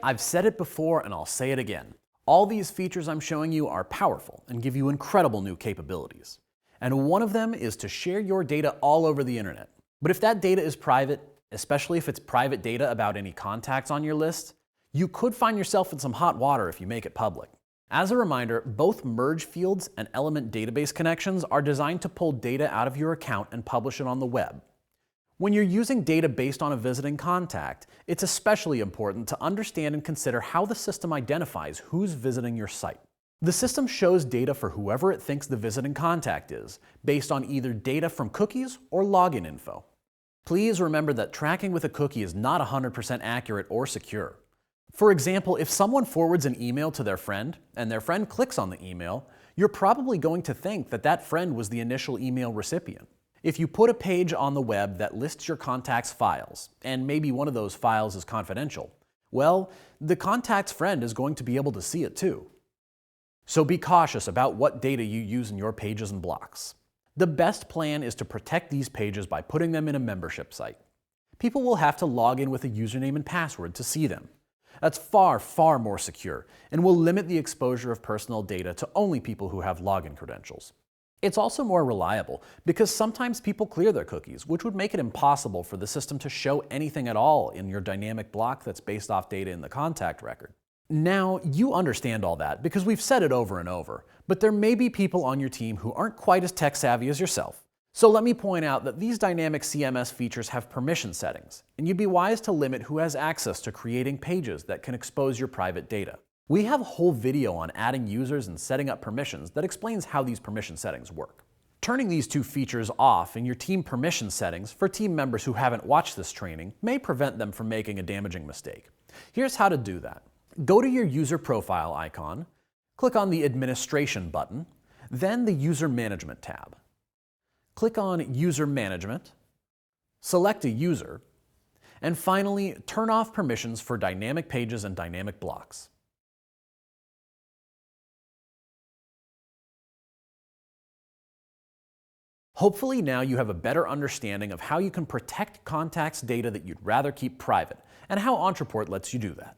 I've said it before and I'll say it again. All these features I'm showing you are powerful and give you incredible new capabilities. And one of them is to share your data all over the internet. But if that data is private, especially if it's private data about any contacts on your list, you could find yourself in some hot water if you make it public. As a reminder, both merge fields and element database connections are designed to pull data out of your account and publish it on the web. When you're using data based on a visiting contact, it's especially important to understand and consider how the system identifies who's visiting your site. The system shows data for whoever it thinks the visiting contact is, based on either data from cookies or login info. Please remember that tracking with a cookie is not 100% accurate or secure. For example, if someone forwards an email to their friend, and their friend clicks on the email, you're probably going to think that that friend was the initial email recipient. If you put a page on the web that lists your contact's files, and maybe one of those files is confidential, well, the contact's friend is going to be able to see it too. So be cautious about what data you use in your pages and blocks. The best plan is to protect these pages by putting them in a membership site. People will have to log in with a username and password to see them. That's far, far more secure and will limit the exposure of personal data to only people who have login credentials. It's also more reliable because sometimes people clear their cookies, which would make it impossible for the system to show anything at all in your dynamic block that's based off data in the contact record. Now, you understand all that because we've said it over and over, but there may be people on your team who aren't quite as tech savvy as yourself. So let me point out that these dynamic CMS features have permission settings, and you'd be wise to limit who has access to creating pages that can expose your private data. We have a whole video on adding users and setting up permissions that explains how these permission settings work. Turning these two features off in your team permission settings for team members who haven't watched this training may prevent them from making a damaging mistake. Here's how to do that. Go to your user profile icon, click on the Administration button, then the User Management tab. Click on User Management, select a user, and finally turn off permissions for dynamic pages and dynamic blocks. Hopefully now you have a better understanding of how you can protect contacts' data that you'd rather keep private, and how Ontraport lets you do that.